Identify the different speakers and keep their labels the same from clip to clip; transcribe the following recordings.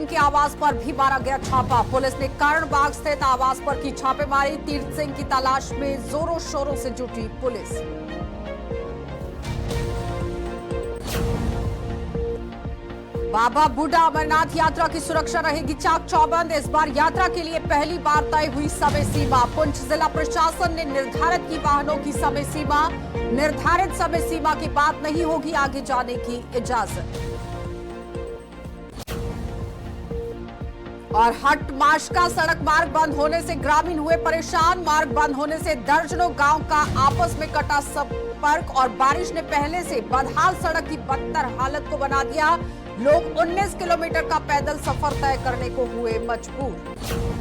Speaker 1: सिंह के आवास पर भी मारा गया छापा। पुलिस ने कर्ण बाग स्थित आवास पर की छापेमारी। तीर्थ सिंह की तलाश में जोरों शोरों से जुटी पुलिस। बाबा बूढ़ा अमरनाथ यात्रा की सुरक्षा रहेगी चाक चौबंद। इस बार यात्रा के लिए पहली बार तय हुई समय सीमा। पुंछ जिला प्रशासन ने निर्धारित की वाहनों की समय सीमा। निर्धारित समय सीमा की बात नहीं होगी आगे जाने की इजाजत। और हट माशका सड़क मार्ग बंद होने से ग्रामीण हुए परेशान। मार्ग बंद होने से दर्जनों गांव का आपस में कटा संपर्क और बारिश ने पहले से बदहाल सड़क की बदतर हालत को बना दिया। लोग 19 किलोमीटर का पैदल सफर तय करने को हुए मजबूर।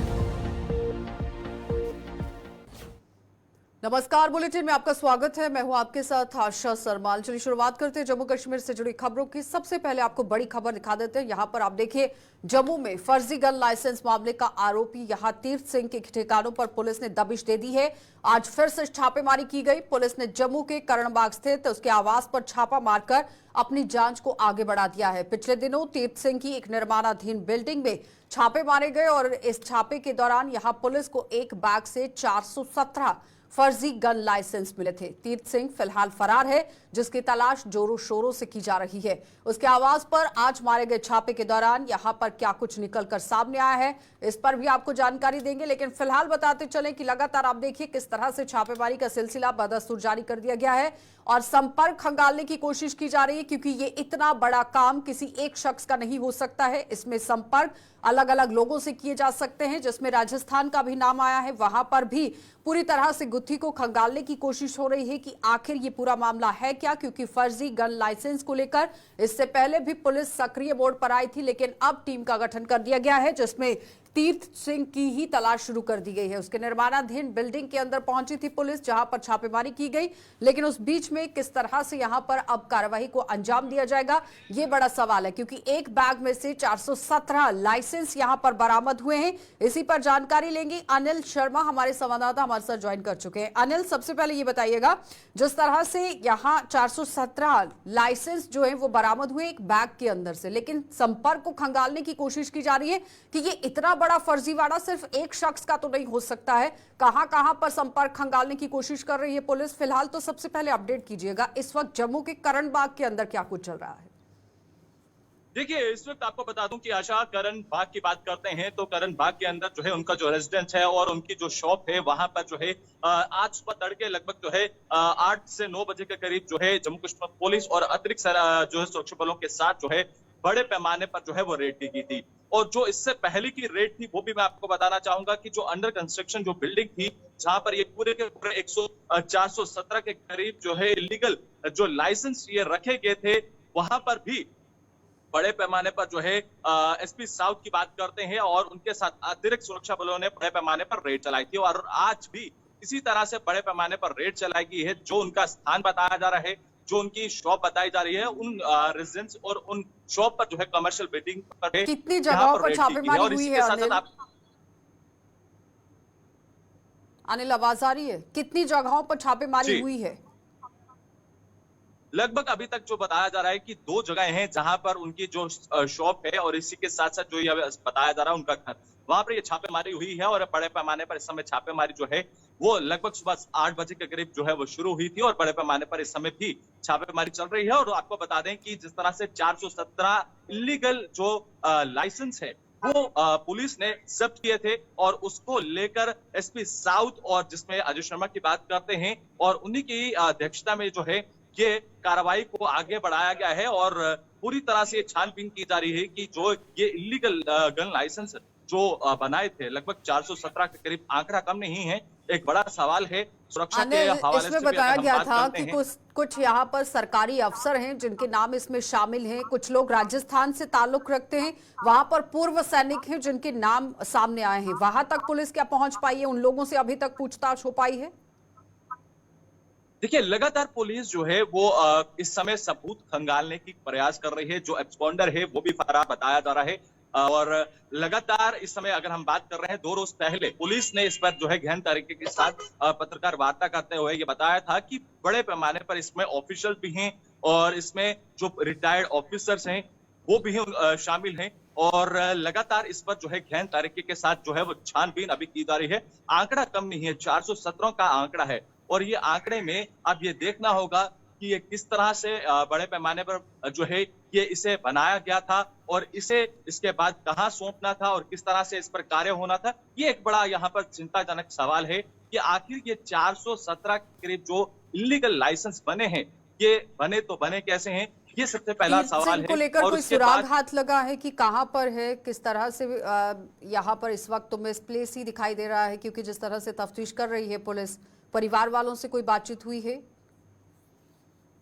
Speaker 1: नमस्कार, बुलेटिन में आपका स्वागत है। मैं हूं आपके साथ आशा सरमाल। चलिए शुरुआत करते हैं जम्मू कश्मीर से जुड़ी खबरों की। सबसे पहले आपको बड़ी खबर दिखा देते हैं। यहां पर आप देखिए, जम्मू में फर्जी गन लाइसेंस मामले का आरोपी यहां तीर्थ सिंह के ठिकानों पर पुलिस ने दबिश दे दी है। आज फिर से छापेमारी की गई। पुलिस ने जम्मू के कर्णबाग स्थित उसके आवास पर छापा मारकर अपनी जांच को आगे बढ़ा दिया है। पिछले दिनों तीर्थ सिंह की एक निर्माणाधीन बिल्डिंग में छापे मारे गए और इस छापे के दौरान यहां पुलिस को एक बैग से 417 फर्जी गन लाइसेंस मिले थे। तीर्थ सिंह फिलहाल फरार है, जिसकी तलाश जोरों शोरों से की जा रही है। उसके आवास पर आज मारे गए छापे के दौरान यहां पर क्या कुछ निकलकर सामने आया है, इस पर भी आपको जानकारी देंगे। लेकिन फिलहाल बताते चलें कि लगातार आप देखिए किस तरह से छापेमारी का सिलसिला बदस्तूर जारी कर दिया गया है और संपर्क खंगालने की कोशिश की जा रही है, क्योंकि ये इतना बड़ा काम किसी एक शख्स का नहीं हो सकता है। इसमें संपर्क अलग अलग लोगों से किए जा सकते हैं, जिसमें राजस्थान का भी नाम आया है। वहां पर भी पूरी तरह से गुत्थी को खंगालने की कोशिश हो रही है कि आखिर ये पूरा मामला है क्या, क्योंकि फर्जी गन लाइसेंस को लेकर इससे पहले भी पुलिस सक्रिय मोड पर आई थी। लेकिन अब टीम का गठन कर दिया गया है, जिसमें तीर्थ सिंह की ही तलाश शुरू कर दी गई है। उसके निर्माणाधीन बिल्डिंग के अंदर पहुंची थी पुलिस, जहां पर छापेमारी की गई। लेकिन उस बीच में किस तरह से यहां पर अब कार्रवाई को अंजाम दिया जाएगा, यह बड़ा सवाल है, क्योंकि एक बैग में से 417 लाइसेंस यहां पर बरामद हुए हैं। इसी पर जानकारी लेंगे। अनिल शर्मा हमारे संवाददाता हमारे साथ ज्वाइन कर चुके हैं। अनिल, सबसे पहले ये बताइएगा, जिस तरह से यहां 417 लाइसेंस जो है वो बरामद हुए एक बैग के अंदर से, लेकिन संपर्क को खंगालने की कोशिश की जा रही है कि ये इतना बड़ा फर्जीवाड़ा सिर्फ एक शख्स का तो नहीं हो सकता है। कहां कहां पर संपर्क खंगालने की कोशिश कर रही है पुलिस? फिलहाल तो सबसे पहले अपडेट कीजिएगा, इस वक्त जम्मू के कर्ण बाग के अंदर क्या कुछ चल रहा है?
Speaker 2: देखिए, इस वक्त आपको बता दूं कि आशा, कर्ण बाग की बात करते हैं तो कर्ण बाग के अंदर जो है उनका जो रेजिडेंस है और उनकी जो शॉप है, वहां पर जो है आज सुबह तड़के लगभग जो है 8 से 9 बजे के करीब जो है जम्मू कश्मीर पुलिस और अतिरिक्त जो है सुरक्षा बलों के साथ जो है बड़े पैमाने पर जो है वो रेड की थी। और जो इससे पहले की रेड थी वो भी मैं आपको बताना चाहूंगा कि जो अंडर कंस्ट्रक्शन जो बिल्डिंग थी, जहां पर ये पूरे के पूरे 417 के करीब जो है इलीगल जो लाइसेंस ये रखे गए थे, वहां पर भी बड़े पैमाने पर जो है एसपी साउथ की बात करते हैं और उनके साथ अतिरिक्त सुरक्षा बलों ने बड़े पैमाने पर रेड चलाई थी। और आज भी इसी तरह से बड़े पैमाने पर रेड चलाई गई है। जो उनका स्थान बताया जा रहा है, जो उनकी शॉप बताई जा रही है, उन रेजिडेंस और उन शॉप पर जो है कमर्शियल बिल्डिंग पर
Speaker 1: कितनी जगहों पर छापेमारी हुई है? अनिल, आवाज आ रही है? कितनी जगहों पर छापेमारी हुई है?
Speaker 2: लगभग अभी तक जो बताया जा रहा है कि 2 जगह हैं जहां पर उनकी जो शॉप है और इसी के साथ साथ जो ये बताया जा रहा है उनका घर, वहां पर ये छापेमारी हुई है। और बड़े पैमाने पर इस समय छापेमारी जो है वो लगभग सुबह 8 बजे के करीब जो है वो शुरू हुई थी और बड़े पैमाने पर इस समय भी छापेमारी चल रही है। और आपको बता दें कि जिस तरह से 417 इलीगल जो लाइसेंस है वो पुलिस ने जब्त किए थे और उसको लेकर एसपी साउथ और जिसमें अजय शर्मा की बात करते हैं और उन्हीं की अध्यक्षता में जो है ये कार्रवाई को आगे बढ़ाया गया है और पूरी तरह से छानबीन की जा रही है कि जो ये इलीगल गन लाइसेंस जो बनाए थे, लगभग 417 के करीब, आंकड़ा कम नहीं है, एक बड़ा सवाल है सुरक्षा के हवाले से।
Speaker 1: इसमें बताया गया था कि कुछ यहाँ पर सरकारी अफसर हैं जिनके नाम इसमें शामिल हैं, कुछ लोग राजस्थान से ताल्लुक रखते हैं, वहां पर पूर्व सैनिक हैं जिनके नाम सामने आए हैं। वहां तक पुलिस क्या पहुंच पाई है? उन लोगों से अभी तक पूछताछ हो पाई है?
Speaker 2: देखिए, लगातार पुलिस जो है वो इस समय सबूत खंगालने की प्रयास कर रही है। जो एब्सकॉन्डर है वो भी फरार बताया जा रहा है और लगातार इस समय अगर हम बात कर रहे हैं, 2 रोज पहले पुलिस ने इस पर जो है गहन तरीके के साथ पत्रकार वार्ता करते हुए ये बताया था कि बड़े पैमाने पर इसमें ऑफिशियल भी हैं और इसमें जो रिटायर्ड ऑफिसर्स हैं वो भी शामिल हैं। और लगातार इस पर जो है गहन तरीके के साथ जो है वो छानबीन अभी की जा रही है। आंकड़ा कम नहीं है, 417 का आंकड़ा है और ये आंकड़े में अब ये देखना होगा कि ये किस तरह से बड़े पैमाने पर जो है ये इसे बनाया गया था और इसे इसके बाद कहाँ सौंपना था और किस तरह से इस पर कार्य होना था। ये एक बड़ा यहाँ पर चिंताजनक सवाल है कि आखिर ये 417 के करीब जो इलीगल लाइसेंस बने हैं, ये बने तो बने कैसे हैं? ये सबसे पहला
Speaker 1: तीर
Speaker 2: सवाल
Speaker 1: सिंह को
Speaker 2: है।
Speaker 1: लेकर
Speaker 2: और
Speaker 1: कोई
Speaker 2: उसके
Speaker 1: सुराग
Speaker 2: बाद
Speaker 1: हाथ लगा है कि कहां पर है, किस तरह से यहाँ पर इस वक्त तो मिसप्लेस ही दिखाई दे रहा है, क्योंकि जिस तरह से तफ्तीश कर रही है पुलिस, परिवार वालों से कोई बातचीत हुई है?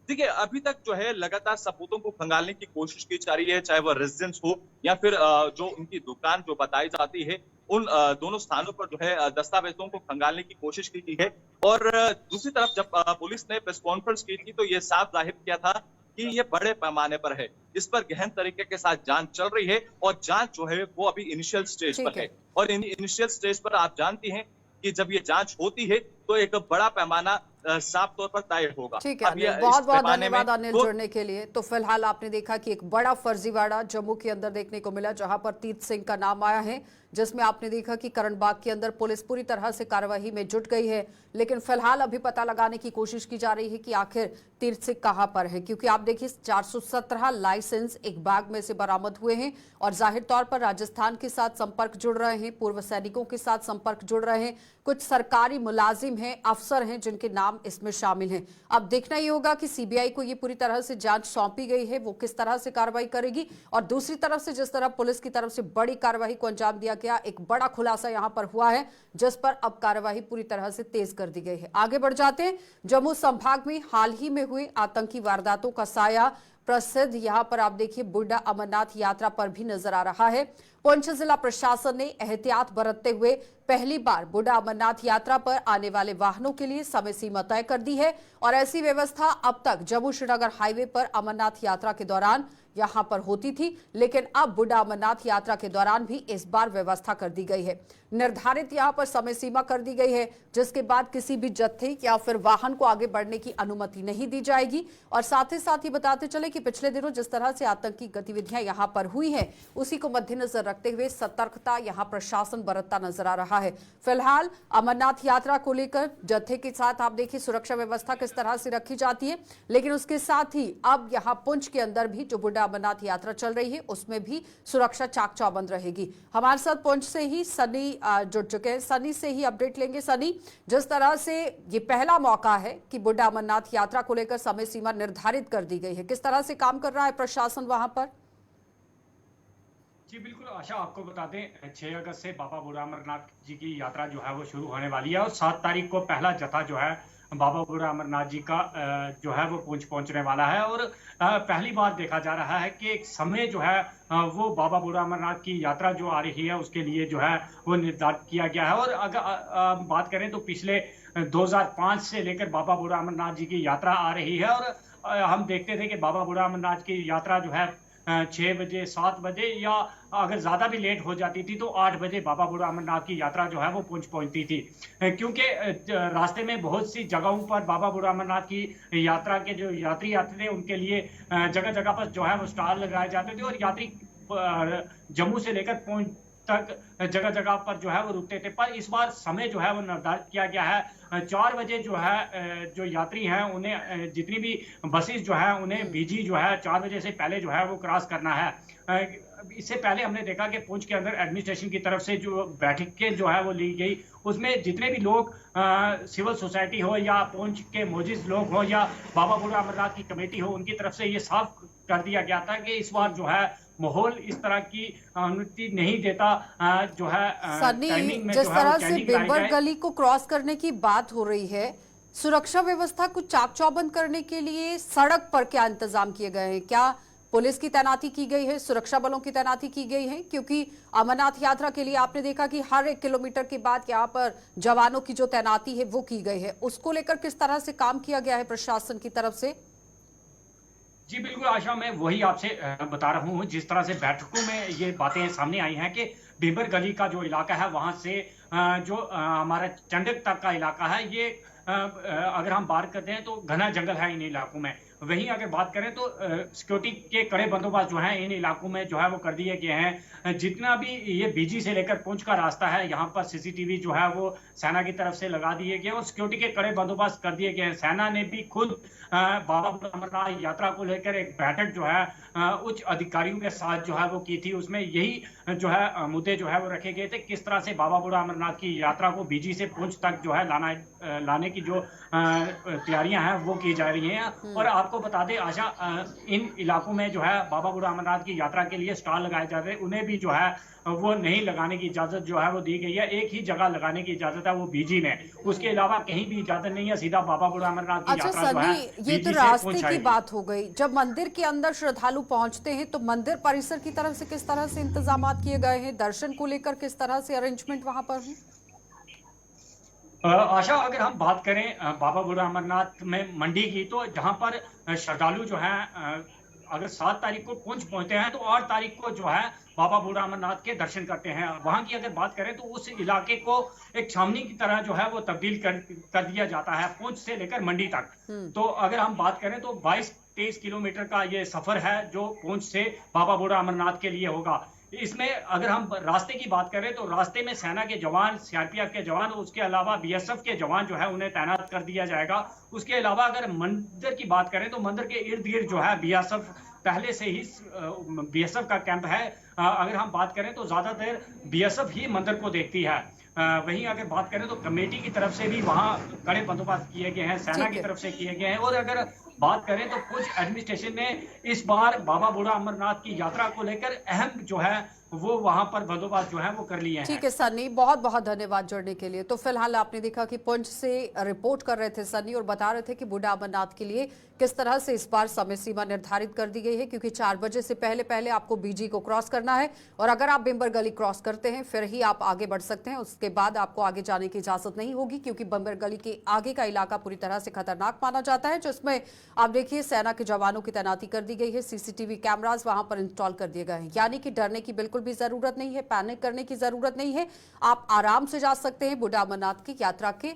Speaker 2: देखिए, अभी तक जो है लगातार सबूतों को खंगालने की कोशिश की जा रही है, चाहे वो रेजिडेंस हो या फिर जो उनकी दुकान जो बताई जाती है, उन दोनों स्थानों पर जो है दस्तावेजों को खंगालने की कोशिश की गई है। और दूसरी तरफ जब पुलिस ने प्रेस कॉन्फ्रेंस की थी तो ये साफ जाहिर किया था कि ये बड़े पैमाने पर है, इस पर गहन तरीके के साथ जांच चल रही है और जांच जो है वो अभी इनिशियल स्टेज
Speaker 1: ठीक
Speaker 2: पर
Speaker 1: है।
Speaker 2: है। और इनिशियल स्टेज पर आप जानती हैं कि जब ये जांच होती है तो एक बड़ा पैमाना साफ तौर पर तय होगा।
Speaker 1: ठीक है
Speaker 2: अब ये
Speaker 1: अनिल, बहुत
Speaker 2: इस
Speaker 1: बहुत
Speaker 2: पैमाने में
Speaker 1: धन्यवाद अनिल
Speaker 2: तो
Speaker 1: जुड़ने के लिए। तो फिलहाल आपने देखा कि एक बड़ा फर्जीवाड़ा जम्मू के अंदर देखने को मिला, जहां पर तीर्थ सिंह का नाम आया है, जिसमें आपने देखा कि करण बाग के अंदर पुलिस पूरी तरह से कार्यवाही में जुट गई है। लेकिन फिलहाल अभी पता लगाने की कोशिश की जा रही है कि आखिर तीर्थ सिंह कहां पर है, क्योंकि आप देखिए 417 लाइसेंस एक बैग में से बरामद हुए हैं और जाहिर तौर पर राजस्थान के साथ संपर्क जुड़ रहे हैं, पूर्व सैनिकों के साथ संपर्क जुड़ रहे हैं, कुछ सरकारी मुलाजिम हैं, अफसर हैं जिनके नाम इसमें शामिल हैं। अब देखना ये होगा कि सीबीआई को ये पूरी तरह से जांच सौंपी गई है, वो किस तरह से कार्रवाई करेगी। और दूसरी तरफ से जिस तरह पुलिस की तरफ से बड़ी कार्रवाई को अंजाम दिया गया, एक बड़ा खुलासा यहां पर हुआ है जिस पर अब कार्रवाई पूरी तरह से तेज कर दी गई है। आगे बढ़ जाते हैं। जम्मू संभाग में हाल ही में हुए आतंकी वारदातों का साया प्रसिद्ध यहां पर आप देखिए बुढ़ा अमरनाथ यात्रा पर भी नजर आ रहा है। पुंछ जिला प्रशासन ने एहतियात बरतते हुए पहली बार बुढ़ा अमरनाथ यात्रा पर आने वाले वाहनों के लिए समय सीमा तय कर दी है और ऐसी व्यवस्था अब तक जम्मू श्रीनगर हाईवे पर अमरनाथ यात्रा के दौरान यहां पर होती थी, लेकिन अब बुढ़ा अमरनाथ यात्रा के दौरान भी इस बार व्यवस्था कर दी गई है। निर्धारित यहां पर समय सीमा कर दी गई है, जिसके बाद किसी भी जत्थे या फिर वाहन को आगे बढ़ने की अनुमति नहीं दी जाएगी। और साथ ही साथ ही बताते चले कि पिछले दिनों जिस तरह से आतंकी गतिविधियां यहां पर हुई है, उसी को मद्देनजर रखते हुए सतर्कता यहां प्रशासन बरतता नजर आ रहा है। फिलहाल अमरनाथ यात्रा को लेकर जत्थे के साथ आप देखिए सुरक्षा व्यवस्था किस तरह से रखी जाती है, लेकिन उसके साथ ही अब यहां पुंछ के अंदर भी जो बुढ़ा अमरनाथ यात्रा चल रही है उसमें भी सुरक्षा चाक चौबंद रहेगी। हमारे साथ पुंछ से ही सनी जुड़ चुके हैं, सनी से ही अपडेट लेंगे। सनी, जिस तरह से ये पहला मौका है कि बुढ़ा अमरनाथ यात्रा को लेकर समय सीमा निर्धारित कर दी गई है, किस तरह से काम कर रहा है प्रशासन वहां पर?
Speaker 3: जी बिल्कुल आशा, आपको बता दें 6 अगस्त से बाबा बुढ़ा अमरनाथ जी की यात्रा जो है वो शुरू होने वाली है और 7 तारीख को पहला जत्था जो है बाबा बुढ़ा अमरनाथ जी का जो है वो पुंछ पहुंचने वाला है। और पहली बार देखा जा रहा है कि एक समय जो है वो बाबा बुढ़ा अमरनाथ की यात्रा जो आ रही है उसके लिए जो है वो निर्धारित किया गया है। और अगर बात करें तो पिछले 2005 से लेकर बाबा बुढ़ा अमरनाथ जी की यात्रा आ रही है और हम देखते थे कि बाबा बुढ़ा अमरनाथ की यात्रा जो है 6 बजे 7 बजे या अगर ज्यादा भी लेट हो जाती थी तो 8 बजे बाबा बुढ़ा अमरनाथ की यात्रा जो है वो पुंछ पहुंचती थी, क्योंकि रास्ते में बहुत सी जगहों पर बाबा बुढ़ा अमरनाथ की यात्रा के जो यात्री आते थे उनके लिए जगह जगह पर जो है वो स्टॉल लगाए जाते थे और यात्री जम्मू से लेकर पुंछ तक जगह जगह पर जो है वो रुकते थे। पर इस बार समय जो है वो निर्धारित किया गया है 4 बजे जो है जो यात्री हैं उन्हें जितनी भी बसेस जो है उन्हें बीजी जो है 4 बजे से पहले जो है वो क्रॉस करना है। इससे पहले हमने देखा कि पुंछ के अंदर एडमिनिस्ट्रेशन की तरफ से जो बैठकें जो है वो ली गई, उसमें जितने भी लोग सिविल सोसाइटी हो या पुंछ के मोजिज लोग हो या बाबा बुढ़ा अमरनाथ की कमेटी हो, उनकी तरफ से ये साफ कर दिया गया था कि इस बार जो है माहौल इस तरह की अनुमति नहीं देता जो है टाइमिंग में
Speaker 1: जिस
Speaker 3: जो
Speaker 1: तरह
Speaker 3: है
Speaker 1: से बिम्बर गली को क्रॉस करने की बात हो रही है, सुरक्षा व्यवस्था को चाक चौबंद करने के लिए सड़क पर क्या इंतजाम किए गए हैं? क्या पुलिस की तैनाती की गई है, सुरक्षा बलों की तैनाती की गई है? क्योंकि अमरनाथ यात्रा के लिए आपने देखा कि हर 1 किलोमीटर के बाद यहाँ पर जवानों की जो तैनाती है वो की गई है, उसको लेकर किस तरह से काम किया गया है प्रशासन की तरफ से?
Speaker 3: जी बिल्कुल आशा, मैं वही आपसे बता रहा हूँ। जिस तरह से बैठकों में ये बातें सामने आई हैं कि बिम्बर गली का जो इलाका है वहां से जो हमारा चंडक तक का इलाका है, ये अगर हम बात करते हैं तो घना जंगल है इन इलाकों में। वहीं अगर बात करें तो सिक्योरिटी के कड़े बंदोबस्त जो है इन इलाकों में जो है वो कर दिए गए हैं। जितना भी ये बीजी से लेकर पुंछ का रास्ता है, यहाँ पर सीसीटीवी जो है वो सेना की तरफ से लगा दिए गए और सिक्योरिटी के कड़े बंदोबस्त कर दिए गए हैं। सेना ने भी खुद बाबा बुढ़ा अमरनाथ यात्रा को लेकर एक बैठक जो है उच्च अधिकारियों के साथ जो है वो की थी। उसमें यही जो है मुद्दे जो है वो रखे गए थे, किस तरह से बाबा बुढ़ा अमरनाथ की यात्रा को बीजी से पुंछ तक जो है लाने की जो तैयारियां हैं वो की जा रही हैं। और आपको बता दें आशा, इन इलाकों में जो है बाबा बुढ़ा अमरनाथ की यात्रा के लिए स्टॉल लगाए जा रहे हैं, उन्हें भी जो है वो नहीं लगाने की इजाजत जो है वो दी गई है। एक ही जगह लगाने की इजाजत है, वो बीजी ने, उसके अलावा कहीं भी इजाजत नहीं है। सीधा बाबा बुढ़ा अमरनाथ की यात्रा जो है
Speaker 1: ये तो रास्ते की बात हो गई। जब मंदिर के अंदर श्रद्धालु पहुंचते हैं तो मंदिर परिसर की तरफ से किस तरह से इंतजाम किए गए हैं, दर्शन को लेकर किस तरह से अरेंजमेंट वहां पर है?
Speaker 3: आशा, अगर हम बात करें बाबा बुढ़ा अमरनाथ में मंडी की, तो जहां पर श्रद्धालु जो है अगर 7 तारीख को पुंछ पहुंचते हैं तो 8 तारीख को जो है बाबा बुढ़ा अमरनाथ के दर्शन करते हैं। वहां की अगर बात करें तो उस इलाके को एक छावनी की तरह जो है वो तब्दील कर दिया जाता है, पुंछ से लेकर मंडी तक। तो अगर हम बात करें तो 22-23 किलोमीटर का ये सफर है जो पुंछ से बाबा बुढ़ा अमरनाथ के लिए होगा। इसमें अगर हम रास्ते की बात करें तो रास्ते में सेना के जवान, सीआरपीएफ के जवान, उसके अलावा बीएसएफ के जवान जो है उन्हें तैनात कर दिया जाएगा। उसके अलावा अगर मंदिर की बात करें तो मंदिर के इर्द गिर्द जो है बीएसएफ पहले से ही बीएसएफ का कैंप है। अगर हम बात करें तो ज्यादातर बीएसएफ ही मंदिर को देखती है। वहीं अगर बात करें तो कमेटी की तरफ से भी वहां कड़े बंदोबस्त किए गए हैं, सेना की तरफ से किए गए हैं। और अगर बात करें तो कुछ एडमिनिस्ट्रेशन ने इस बार बाबा बुढ़ा अमरनाथ की यात्रा को लेकर अहम जो है वो वहां पर बंदोबस्त जो है वो कर लिए हैं।
Speaker 1: ठीक है सन्नी, बहुत बहुत धन्यवाद जुड़ने के लिए। तो फिलहाल आपने देखा कि पुंछ से रिपोर्ट कर रहे थे सन्नी और बता रहे थे कि बुढ़ा अमरनाथ के लिए किस तरह से इस बार समय सीमा निर्धारित कर दी गई है, क्योंकि 4 बजे से पहले पहले आपको बीजी को क्रॉस करना है और अगर आप बिम्बर गली क्रॉस करते हैं फिर ही आप आगे बढ़ सकते हैं। उसके बाद आपको आगे जाने की इजाजत नहीं होगी, क्योंकि बिम्बर गली के आगे का इलाका पूरी तरह से खतरनाक माना जाता है, जिसमें आप देखिए सेना के जवानों की तैनाती कर दी गई है, सीसीटीवी कैमरास वहां पर इंस्टॉल कर दिए गए हैं। यानी कि डरने की बिल्कुल भी जरूरत नहीं है, पैनिक करने की जरूरत नहीं है। आप आराम से जा सकते हैं बुढ़ा अमरनाथ की यात्रा के।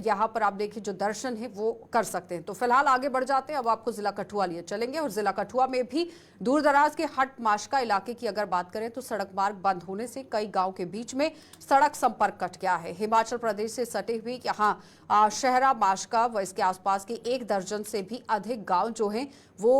Speaker 1: यहाँ पर आप देखिए जो दर्शन है वो कर सकते हैं। तो फिलहाल आगे बढ़ जाते हैं, अब आपको जिला कठुआ लिए चलेंगे और जिला कठुआ में भी दूर दराज के हट माशका इलाके की अगर बात करें तो सड़क मार्ग बंद होने से कई गांव के बीच में सड़क संपर्क कट गया है। हिमाचल प्रदेश से सटे हुए यहाँ शहरा माशका व इसके आसपास के 1 दर्जन से भी अधिक गांव जो हैं वो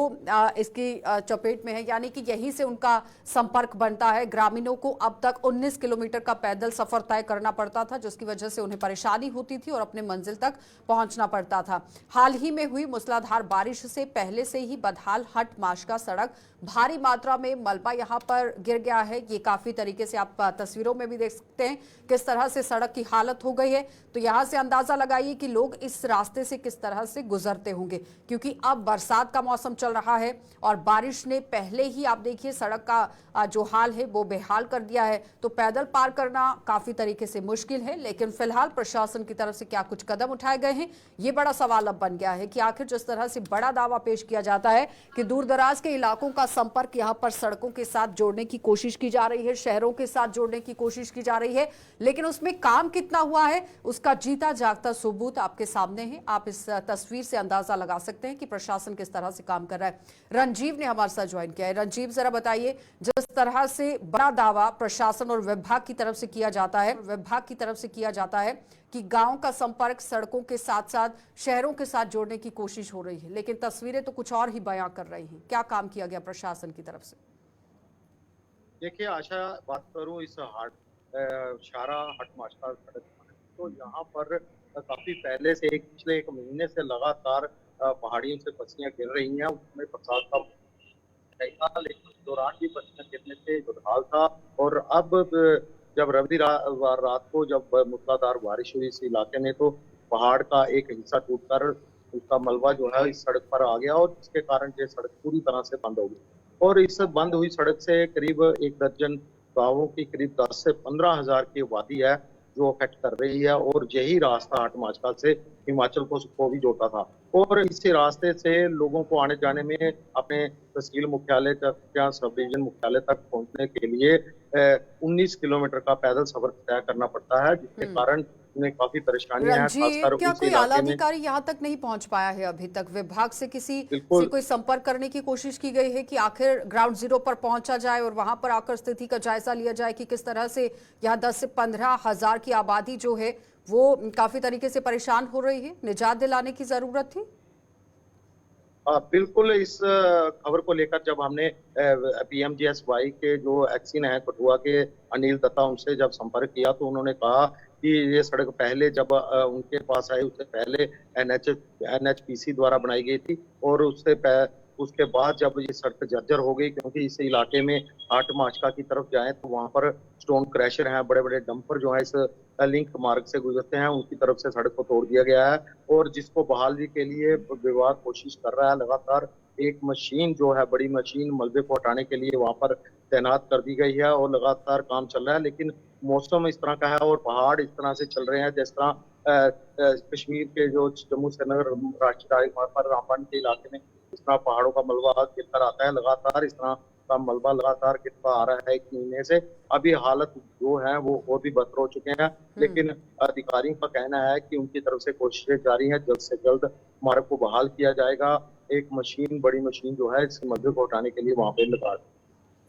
Speaker 1: इसकी चपेट में है, यानी कि यहीं से उनका संपर्क बनता है। ग्रामीणों को अब तक 19 किलोमीटर का पैदल सफर तय करना पड़ता था, जिसकी वजह से उन्हें परेशानी होती थी और अपने मंजिल तक पहुंचना पड़ता था। हाल ही में हुई मूसलाधार बारिश से पहले से ही बदहाल हट माशका सड़क, भारी मात्रा में मलबा यहां पर गिर गया है। ये काफी तरीके से आप तस्वीरों में भी देख सकते हैं किस तरह से सड़क की हालत हो गई है। तो यहां से अंदाजा लगाइए कि लोग इस रास्ते से किस तरह से गुजरते होंगे, क्योंकि अब बरसात का मौसम चल रहा है और बारिश ने पहले ही आप देखिए सड़क का जो हाल है वो बेहाल कर दिया है। तो पैदल पार करना काफी तरीके से मुश्किल है, लेकिन फिलहाल प्रशासन की तरफ से क्या कुछ कदम उठाए गए हैं, ये बड़ा सवाल अब बन गया है कि आखिर जिस तरह से बड़ा दावा पेश किया जाता है कि दूर दराज के इलाकों का संपर्क यहाँ पर सड़कों के साथ जोड़ने की कोशिश की जा रही है, शहरों के साथ जोड़ने की कोशिश की जा रही है, लेकिन उसमें काम कितना हुआ है उसका जीता जागता सबूत आपके सामने है। आप इस तस्वीर से अंदाजा लगा सकते हैं कि प्रशासन किस तरह से काम कर रहा है। रंजीव ने हमारे साथ ज्वाइन किया है। रंजीव, जरा बताइए, जिस तरह से बड़ा दावा प्रशासन और विभाग की तरफ से किया जाता है कि गांव का संपर्क सड़कों के साथ साथ शहरों के साथ जोड़ने की कोशिश हो रही है, लेकिन तस्वीरें तो कुछ और ही बयां कर रही हैं। क्या काम किया गया प्रशासन की तरफ से?
Speaker 4: देखिए आशा, बात करूं इस शारा हट माशका सड़क, तो यहाँ पर काफी पहले से पिछले 1 महीने से लगातार पहाड़ियों से पत्तियां गिर रही हैं। उसमें बरसात का था, लेकिन उस दौरान भी पत्तियां गिरने से जो हाल था, और अब जब रविवार रात को जब मूसलाधार बारिश हुई इस इलाके में, तो पहाड़ का एक हिस्सा टूटकर उसका मलबा जो है इस सड़क पर आ गया और जिसके कारण ये सड़क पूरी तरह से बंद हो गई। और इस बंद हुई सड़क से करीब 1 दर्जन गांवों की करीब 10 से 15 हजार की आबादी है जो अफेक्ट कर रही है। और यही रास्ता हट माशका से हिमाचल को भी जोड़ता था, और इसी रास्ते से लोगों को आने जाने में अपने तहसील मुख्यालय तक या सब डिवीजन मुख्यालय तक पहुंचने के लिए 19 किलोमीटर का पैदल सफर तय करना पड़ता है, जिसके कारण में काफी परेशानियां हैं, खासकर
Speaker 1: क्या
Speaker 4: उस
Speaker 1: कोई आला
Speaker 4: इलाके में।
Speaker 1: अधिकारी यहाँ तक नहीं पहुंच पाया है अभी तक? विभाग से किसी से
Speaker 4: बिल्कुल।
Speaker 1: कोई संपर्क करने की कोशिश की गई है कि आखिर ग्राउंड जीरो पर पहुंचा जाए और वहां पर आकर स्थिति का जायजा लिया जाए कि किस तरह से यहाँ 10 से 15 हजार की आबादी जो है वो काफी तरीके से परेशान हो रही है, निजात दिलाने की जरूरत थी?
Speaker 4: बिल्कुल, इस खबर को लेकर जब हमने पीएमजीएसवाई के जो एक्सिन है कठुआ के अनिल दत्ता, उनसे जब संपर्क किया तो उन्होंने कहा कि ये सड़क पहले जब उनके पास आई उससे पहले एनएचपीसी द्वारा बनाई गई थी और उसके बाद जब ये सड़क जर्जर हो गई, क्योंकि इस इलाके में हाट माचका की तरफ जाएं तो वहां पर स्टोन क्रैशर हैं, बड़े बड़े डंपर जो है इस लिंक मार्ग से गुजरते हैं, उनकी तरफ से सड़क को तोड़ दिया गया है और जिसको बहाली के लिए विभाग कोशिश कर रहा है। लगातार एक मशीन जो है, बड़ी मशीन मलबे को हटाने के लिए वहां पर तैनात कर दी गई है और लगातार काम चल रहा है। लेकिन मौसम इस तरह का है और पहाड़ इस तरह से चल रहे हैं जिस तरह कश्मीर के जो जम्मू श्रीनगर राष्ट्रीय राजमार्ग पर रामबन के इलाके में इस तरह पहाड़ों का मलबा गिरकर आता है, लगातार इस तरह का मलबा लगातार गिरता आ रहा है 1 महीने से। अभी हालत जो है वो और भी बदतर हो चुके हैं, लेकिन अधिकारियों का कहना है कि उनकी तरफ से कोशिशें जारी हैं, जल्द से जल्द मार्ग को बहाल किया जाएगा। एक मशीन, बड़ी मशीन जो है इस मलबे को हटाने के लिए वहां पे लगा।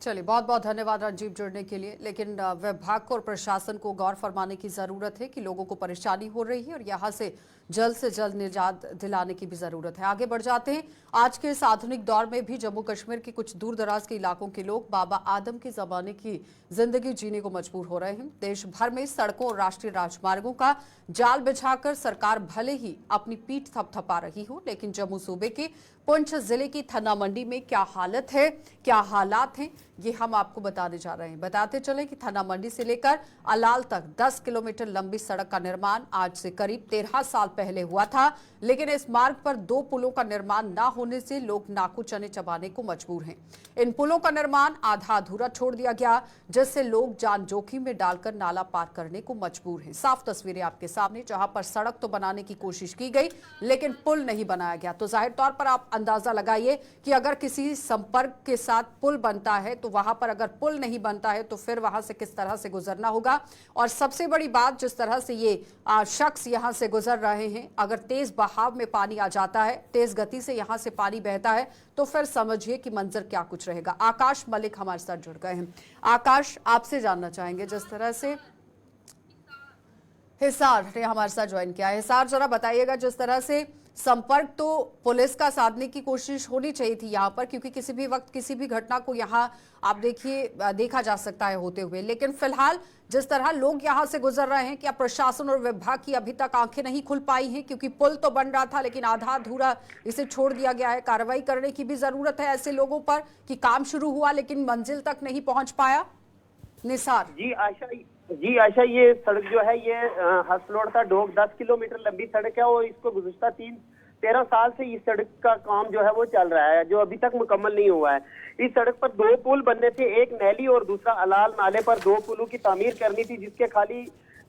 Speaker 1: चलिए, बहुत बहुत धन्यवाद राजीव जुड़ने के लिए। लेकिन विभाग को और प्रशासन को गौर फरमाने की जरूरत है कि लोगों को परेशानी हो रही है और यहाँ से जल्द निजात दिलाने की भी जरूरत है। आगे बढ़ जाते हैं। आज के इस आधुनिक दौर में भी जम्मू कश्मीर के कुछ दूर दराज के इलाकों के लोग बाबा आदम के जमाने की जिंदगी जीने को मजबूर हो रहे हैं। देश भर में सड़कों और राष्ट्रीय राजमार्गों का जाल बिछाकर सरकार भले ही अपनी पीठ थपथपा रही हो, लेकिन जम्मू सूबे के पुंछ जिले की थन्ना मंडी में क्या हालत है, क्या हालात हैं, ये हम आपको बताने जा रहे हैं। बताते चलें कि थन्ना मंडी से लेकर अलाल तक 10 किलोमीटर लंबी सड़क का निर्माण आज से करीब 13 साल पहले हुआ था, लेकिन इस मार्ग पर 2 पुलों का निर्माण न होने से लोग नाकू चने चबाने को मजबूर हैं। इन पुलों का निर्माण आधा अधूरा छोड़ दिया गया, जिससे लोग जान जोखिम में डालकर नाला पार करने को मजबूर हैं। साफ तस्वीरें आपके सामने, जहां पर सड़क तो बनाने की कोशिश की गई लेकिन पुल नहीं बनाया गया। तो जाहिर तौर पर आप अंदाजा लगाइए कि अगर किसी संपर्क के साथ पुल बनता है तो वहां पर अगर पुल नहीं बनता है तो फिर वहां से किस तरह से गुजरना होगा। और सबसे बड़ी बात, जिस तरह से ये शख्स यहां से गुजर रहे हैं, अगर तेज बहाव में पानी आ जाता है, तेज गति से यहां से पानी बहता है, तो फिर समझिए कि मंजर क्या कुछ रहेगा। आकाश मलिक हमारे साथ जुड़ गए हैं। आकाश, आपसे जानना चाहेंगे, जिस तरह से हिसार ने हमारे साथ ज्वाइन किया है, हिसार जरा बताइएगा, जिस तरह से संपर्क तो पुलिस का साधने की कोशिश होनी चाहिए थी यहाँ पर, क्योंकि किसी भी वक्त किसी भी घटना को यहाँ आप देखिए देखा जा सकता है होते हुए, लेकिन फिलहाल जिस तरह लोग यहाँ से गुजर रहे हैं, क्या प्रशासन और विभाग की अभी तक आंखें नहीं खुल पाई हैं? क्योंकि पुल तो बन रहा था लेकिन आधा अधूरा इसे छोड़ दिया गया है। कार्रवाई करने की भी जरूरत है ऐसे लोगों पर कि काम शुरू हुआ लेकिन मंजिल तक नहीं पहुंच पाया। निसार
Speaker 5: जी आशा, ये सड़क जो है ये हसलोड़ था डोग 10 किलोमीटर लंबी सड़क है और इसको गुज़श्ता 13 साल से इस सड़क का काम जो है वो चल रहा है, जो अभी तक मुकम्मल नहीं हुआ है। इस सड़क पर 2 पुल बनने थे, एक नैली और दूसरा अलाल नाले पर 2 पुलों की तामीर करनी थी, जिसके खाली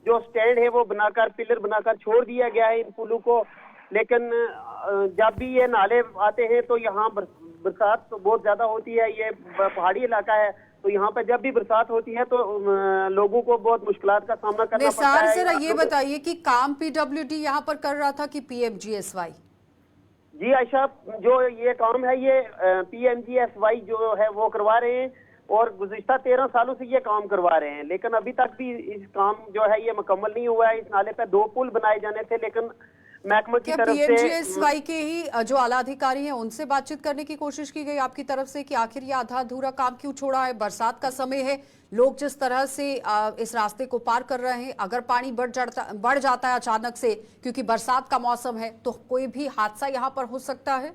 Speaker 5: जो स्टैंड है वो बनाकर पिलर बनाकर छोड़ दिया गया है इन पुलों को। लेकिन जब भी ये नाले आते हैं तो यहाँ बरसात तो बहुत ज्यादा होती है, ये पहाड़ी इलाका है, तो यहाँ पर जब भी बरसात होती है तो लोगों को बहुत मुश्किलात का सामना करना पड़ता है।
Speaker 1: जरा ये बताइए कि काम पीडब्ल्यूडी यहाँ पर कर रहा था कि पीएमजीएसवाई?
Speaker 5: जी आयशा, जो ये काम है ये पीएमजीएसवाई जो है वो करवा रहे हैं और गुज़िश्ता 13 सालों से ये काम करवा रहे हैं, लेकिन अभी तक भी इस काम जो है ये मुकम्मल नहीं हुआ है। इस नाले पर 2 पुल बनाए जाने थे, लेकिन महकमा की तरफ से
Speaker 1: पीएमजीएसवाई के ही जो आला अधिकारी हैं उनसे बातचीत करने की कोशिश की गई आपकी तरफ से कि आखिर ये आधा अधूरा काम क्यों छोड़ा है? बरसात का समय है, लोग जिस तरह से इस रास्ते को पार कर रहे हैं, अगर पानी बढ़ जाता है अचानक से क्योंकि बरसात का मौसम है तो कोई भी हादसा यहाँ पर हो सकता है।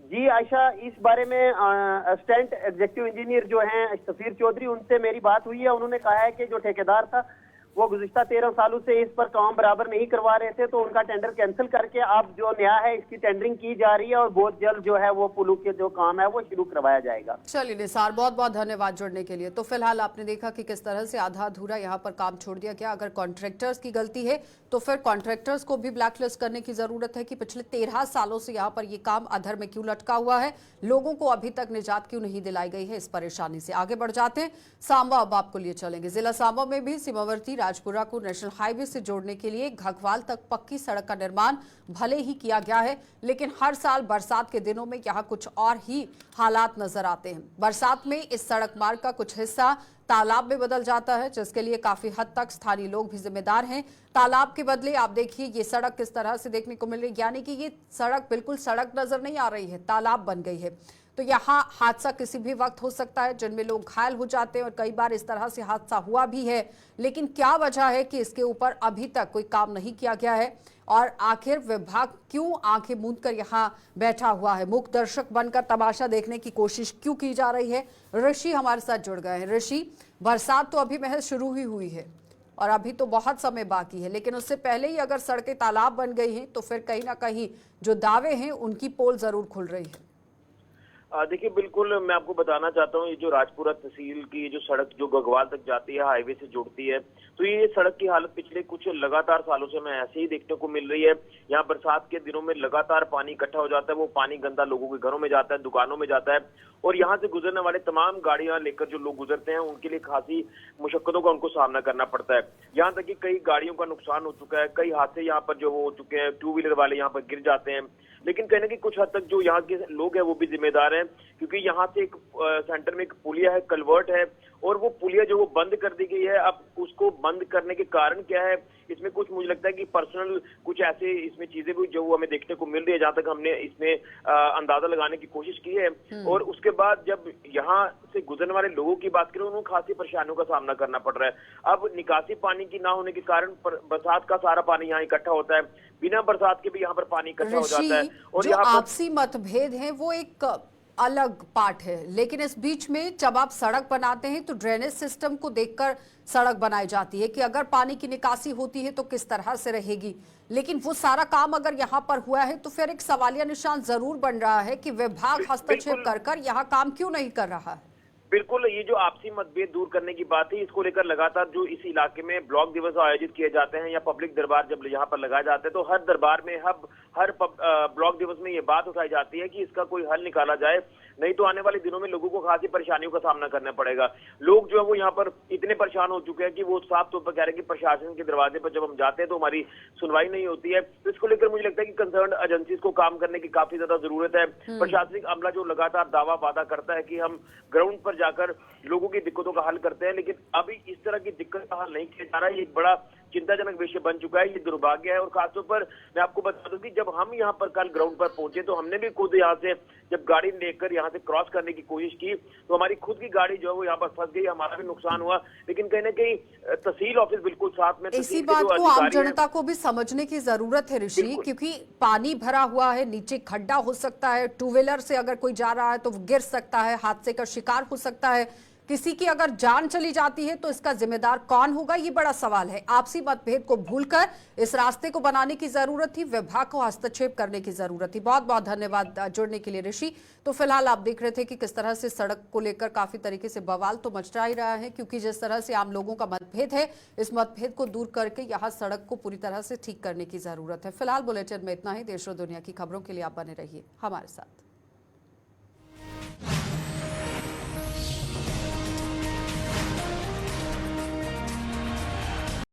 Speaker 5: जी आयशा, इस बारे में असिस्टेंट एग्जीक्यूटिव इंजीनियर जो हैं सफीर चौधरी, उनसे मेरी बात हुई है। उन्होंने कहा है कि जो ठेकेदार था वो गुज़िश्ता 13 सालों से इस पर काम बराबर नहीं करवा रहे थे, तो उनका टेंडर कैंसिल करके अब जो नया है इसकी टेंडरिंग की जा रही है और बहुत जल्द जो है वो पुलों के जो काम है वो शुरू करवाया जाएगा।
Speaker 1: चलिए निसार, बहुत बहुत धन्यवाद जुड़ने के लिए। तो फिलहाल आपने देखा कि किस तरह से आधा अधूरा यहाँ पर काम छोड़ दिया गया। अगर कॉन्ट्रैक्टर्स की गलती है तो फिर कॉन्ट्रैक्टर्स को भी ब्लैकलिस्ट करने की जरूरत है कि पिछले 13 सालों से यहाँ पर ये काम अधर में क्यों लटका हुआ है, लोगों को अभी तक निजात क्यों नहीं दिलाई गई है इस परेशानी से। आगे बढ़ जाते हैं, सांबा अब आपको लिए चलेंगे। जिला सांबा में भी सीमावर्ती राजपुरा को नेशनल हाईवे से जोड़ने के लिए घकवाल तक पक्की सड़क का निर्माण भले ही किया गया है, लेकिन हर साल बरसात के दिनों में यहाँ कुछ और ही हालात नजर आते हैं। बरसात में इस सड़क मार्ग का कुछ हिस्सा तालाब में बदल जाता है, जिसके लिए काफी हद तक स्थानीय लोग भी जिम्मेदार हैं। तालाब के बदले आप देखिए ये सड़क किस तरह से देखने को मिल रही है, यानी कि ये सड़क बिल्कुल सड़क नजर नहीं आ रही है, तालाब बन गई है। तो यहाँ हादसा किसी भी वक्त हो सकता है, जिनमें लोग घायल हो जाते हैं और कई बार इस तरह से हादसा हुआ भी है। लेकिन क्या वजह है कि इसके ऊपर अभी तक कोई काम नहीं किया गया है और आखिर विभाग क्यों आंखें मूंद कर यहाँ बैठा हुआ है, मूक दर्शक बनकर तमाशा देखने की कोशिश क्यों की जा रही है? ऋषि हमारे साथ जुड़ गए हैं। ऋषि, बरसात तो अभी महज शुरू ही हुई है और अभी तो बहुत समय बाकी है, लेकिन उससे पहले ही अगर सड़कें तालाब बन गई हैं तो फिर कहीं ना कहीं जो दावे हैं उनकी पोल जरूर खुल रही है।
Speaker 6: देखिए, बिल्कुल मैं आपको बताना चाहता हूँ, ये जो राजपुरा तहसील की जो सड़क जो घकवाल तक जाती है, हाईवे से जुड़ती है, तो ये सड़क की हालत पिछले कुछ लगातार सालों से हमें ऐसे ही देखने को मिल रही है। यहाँ बरसात के दिनों में लगातार पानी इकट्ठा हो जाता है, वो पानी गंदा लोगों के घरों में जाता है, दुकानों में जाता है और यहाँ से गुजरने वाले तमाम गाड़ियां लेकर जो लोग गुजरते हैं उनके लिए खासी मुशक्कतों का उनको सामना करना पड़ता है। यहाँ तक कि कई गाड़ियों का नुकसान हो चुका है, कई हादसे यहाँ पर जो हो चुके हैं, 2 व्हीलर वाले यहाँ पर गिर जाते हैं। लेकिन कहने की कुछ हद तक जो यहाँ के लोग हैं वो भी जिम्मेदार हैं, क्योंकि यहाँ से एक सेंटर में एक पुलिया है, कलवर्ट है और वो पुलिया जो वो बंद कर दी गई है। अब उसको बंद करने के कारण क्या है, इसमें कुछ मुझे लगता है कि पर्सनल कुछ ऐसे इसमें चीजें भी जो हमें देखने को मिल रही है, जहां तक हमने इसमें अंदाजा लगाने की कोशिश की है। और उसके बाद जब यहाँ से गुजरने वाले लोगों की बात करें, उन्हें खासी परेशानियों का सामना करना पड़ रहा है। अब निकासी पानी की ना होने के कारण बरसात का सारा पानी यहाँ इकट्ठा होता है, बिना बरसात के भी यहाँ पर पानी इकट्ठा हो जाता है। और
Speaker 1: जो आपसी मतभेद है वो एक अलग पार्ट है, लेकिन इस बीच में जब आप सड़क बनाते हैं तो ड्रेनेज सिस्टम को देखकर सड़क बनाई जाती है कि अगर पानी की निकासी होती है तो किस तरह से रहेगी। लेकिन वो सारा काम अगर यहाँ पर हुआ है तो फिर एक सवालिया निशान जरूर बन रहा है कि विभाग हस्तक्षेप कर यहाँ काम क्यों नहीं कर रहा है।
Speaker 6: बिल्कुल, ये जो आपसी मतभेद दूर करने की बात है, इसको लेकर लगातार जो इस इलाके में ब्लॉक दिवस आयोजित किए जाते हैं या पब्लिक दरबार जब यहाँ पर लगाए जाते हैं, तो हर दरबार में हर ब्लॉक दिवस में ये बात उठाई जाती है कि इसका कोई हल निकाला जाए, नहीं तो आने वाले दिनों में लोगों को खासी परेशानियों का सामना करना पड़ेगा। लोग जो है वो यहाँ पर इतने परेशान हो चुके हैं कि वो साफ तौर पर कह रहे हैं कि प्रशासन के दरवाजे पर जब हम जाते हैं तो हमारी सुनवाई नहीं होती है। तो इसको लेकर मुझे लगता है कि कंसर्न एजेंसीज को काम करने की काफी ज्यादा जरूरत है। प्रशासनिक अमला जो लगातार दावा वादा करता है कि हम ग्राउंड पर जाकर लोगों की दिक्कतों का हल करते हैं, लेकिन अभी इस तरह की दिक्कत का हल नहीं किया जा रहा है। ये एक बड़ा चिंताजनक विषय बन चुका है, ये दुर्भाग्य है। और खासतौर पर मैं आपको बता दूं कि जब हम यहाँ पर कल ग्राउंड पर पहुंचे तो हमने भी खुद यहाँ से जब गाड़ी लेकर यहाँ से क्रॉस करने की कोशिश की तो हमारी खुद की गाड़ी जो है वो यहाँ पर फंस गई, हमारा भी नुकसान हुआ। लेकिन कहीं ना कहीं तहसील ऑफिस बिल्कुल साथ में,
Speaker 1: इसी बात को आम जनता को भी समझने की जरूरत है ऋषि, क्योंकि पानी भरा हुआ है, नीचे खड्डा हो सकता है, 2 व्हीलर से अगर कोई जा रहा है तो गिर सकता है, हादसे का शिकार हो सकता है, किसी की अगर जान चली जाती है तो इसका जिम्मेदार कौन होगा, ये बड़ा सवाल है। आपसी मतभेद को भूलकर इस रास्ते को बनाने की जरूरत थी, विभाग को हस्तक्षेप करने की जरूरत थी। बहुत बहुत धन्यवाद जुड़ने के लिए ऋषि। तो फिलहाल आप देख रहे थे कि किस तरह से सड़क को लेकर काफी तरीके से बवाल तो मचरा ही रहा है, क्योंकि जिस तरह से आम लोगों का मतभेद है, इस मतभेद को दूर करके यहाँ सड़क को पूरी तरह से ठीक करने की जरूरत है। फिलहाल बुलेटिन में इतना ही। देश और दुनिया की खबरों के लिए आप बने रहिए हमारे साथ।